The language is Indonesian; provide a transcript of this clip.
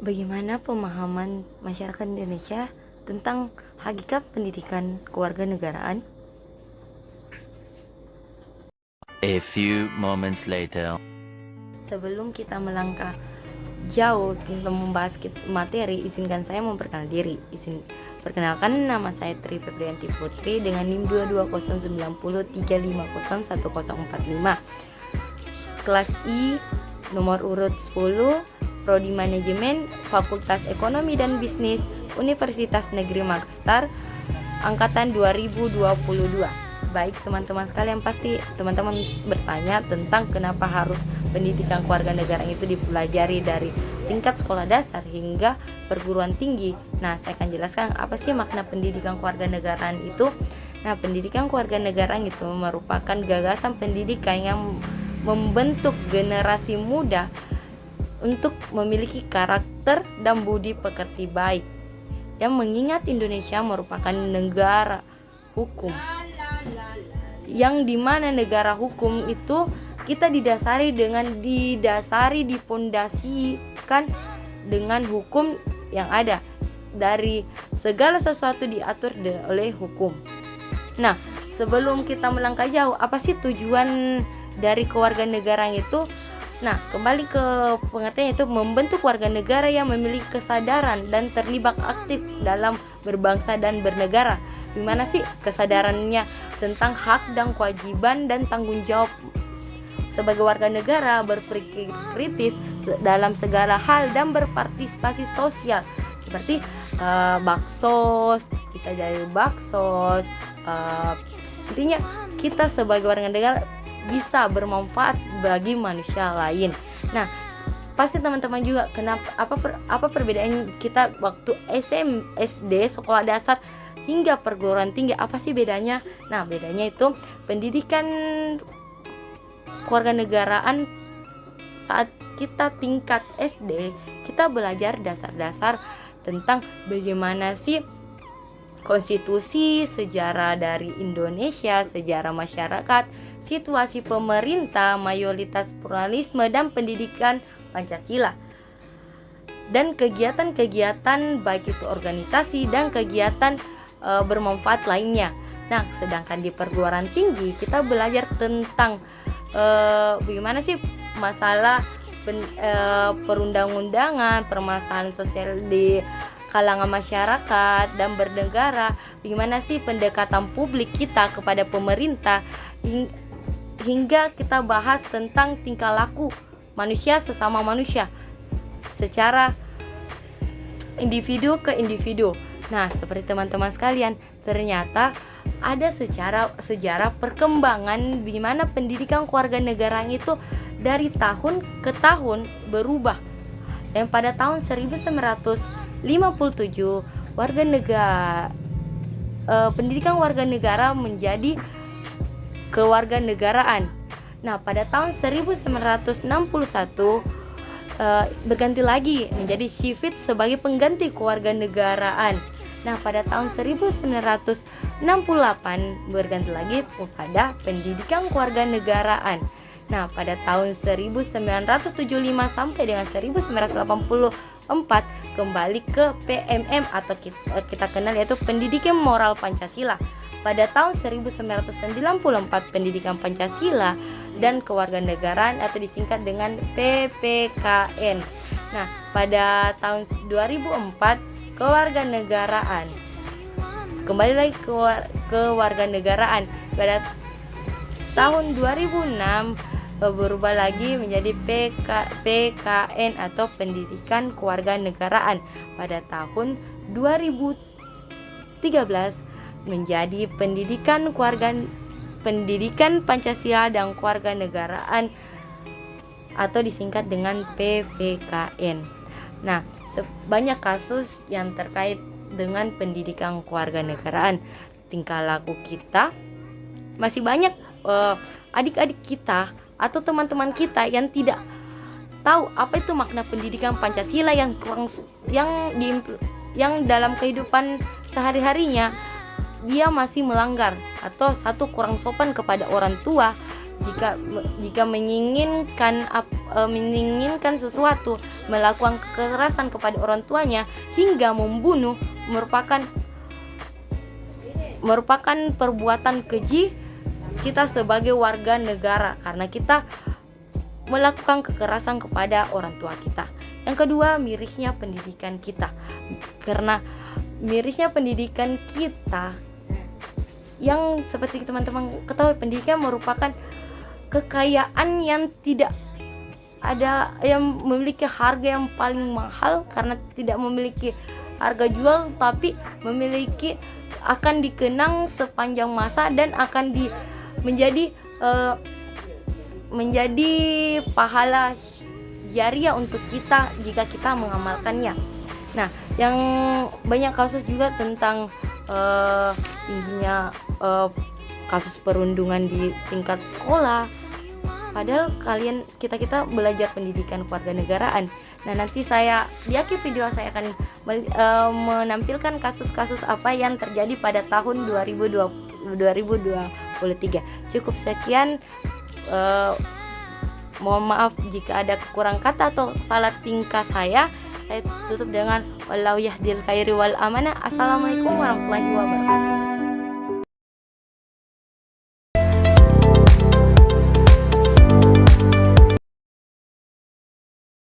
Bagaimana pemahaman masyarakat Indonesia tentang hakikat pendidikan kewarganegaraan? A few moments later. Sebelum kita melangkah jauh untuk membahas materi, izinkan saya memperkenalkan diri. Perkenalkan, nama saya Tri Febrianti Putri dengan NIM 2209035010045. Kelas I, nomor urut 10, Prodi Manajemen, Fakultas Ekonomi dan Bisnis, Universitas Negeri Makassar, angkatan 2022. Baik teman-teman sekalian, pasti teman-teman bertanya tentang kenapa harus pendidikan kewarganegaraan itu dipelajari dari tingkat sekolah dasar hingga perguruan tinggi. Nah, saya akan jelaskan apa sih makna pendidikan kewarganegaraan itu. Nah, pendidikan kewarganegaraan itu merupakan gagasan pendidikan yang membentuk generasi muda untuk memiliki karakter dan budi pekerti baik, yang mengingat Indonesia merupakan negara hukum, yang dimana negara hukum itu kita dipondasikan dengan hukum yang ada. Dari segala sesuatu diatur oleh hukum. Nah, sebelum kita melangkah jauh, apa sih tujuan dari kewarganegaraan itu? Nah, kembali ke pengertian, itu membentuk warga negara yang memiliki kesadaran dan terlibat aktif dalam berbangsa dan bernegara. Gimana sih kesadarannya tentang hak dan kewajiban dan tanggung jawab sebagai warga negara, berpikir kritis dalam segala hal dan berpartisipasi sosial seperti baksos, bisa jadi baksos. Intinya kita sebagai warga negara bisa bermanfaat bagi manusia lain. Nah, pasti teman-teman juga apa perbedaan kita waktu SD, sekolah dasar hingga perguruan tinggi, apa sih bedanya? Nah, bedanya itu pendidikan kewarganegaraan saat kita tingkat SD, kita belajar dasar-dasar tentang bagaimana sih konstitusi, sejarah dari Indonesia, sejarah masyarakat, situasi pemerintah, mayoritas pluralisme dan pendidikan Pancasila, dan kegiatan-kegiatan baik itu organisasi dan kegiatan bermanfaat lainnya. Nah, sedangkan di perguruan tinggi kita belajar tentang bagaimana sih masalah perundang-undangan, permasalahan sosial di kalangan masyarakat dan bernegara, bagaimana sih pendekatan publik kita kepada pemerintah, hingga kita bahas tentang tingkah laku manusia sesama manusia secara individu ke individu. Nah, seperti teman-teman sekalian, ternyata ada sejarah perkembangan di mana pendidikan kewarganegaraan itu dari tahun ke tahun berubah. Dan pada tahun 1957 pendidikan warga negara menjadi kewarganegaraan. Nah, pada tahun 1961 berganti lagi menjadi sipil sebagai pengganti kewarganegaraan. Nah, pada tahun 1968 berganti lagi pada pendidikan kewarganegaraan. Nah, pada tahun 1975 sampai dengan 1984 kembali ke PMM atau kita kenal yaitu Pendidikan Moral Pancasila. Pada tahun 1994 Pendidikan Pancasila dan Kewarganegaraan atau disingkat dengan PPKN. Nah, pada tahun 2004 kewarganegaraan. Kembali lagi ke kewarganegaraan. Pada tahun 2006 berubah lagi menjadi PKN atau Pendidikan Kewarganegaraan. Pada tahun 2013 menjadi Pendidikan Pancasila dan Kewarganegaraan atau disingkat dengan PPKN. Nah, banyak kasus yang terkait dengan pendidikan kewarganegaraan. Tingkah laku kita masih banyak adik-adik kita atau teman-teman kita yang tidak tahu apa itu makna pendidikan Pancasila yang dalam kehidupan sehari-harinya dia masih melanggar atau kurang sopan kepada orang tua jika menginginkan sesuatu, melakukan kekerasan kepada orang tuanya hingga membunuh merupakan perbuatan keji kita sebagai warga negara, karena kita melakukan kekerasan kepada orang tua kita. Yang kedua, mirisnya pendidikan kita. Karena mirisnya pendidikan kita, yang seperti teman-teman ketahui, pendidikan merupakan kekayaan yang tidak ada, yang memiliki harga yang paling mahal, karena tidak memiliki harga jual, tapi akan dikenang sepanjang masa dan akan menjadi pahala jariah untuk kita jika kita mengamalkannya. Nah, yang banyak kasus juga tentang tingginya kasus perundungan di tingkat sekolah. Padahal kita belajar pendidikan kewarganegaraan. Nah, nanti di akhir video saya akan menampilkan kasus-kasus apa yang terjadi pada tahun 2023. Cukup sekian. Mohon maaf jika ada kurang kata atau salah tingkah saya. Saya tutup dengan wallahu yahdil khairi wal amanah. Assalamualaikum warahmatullahi wabarakatuh.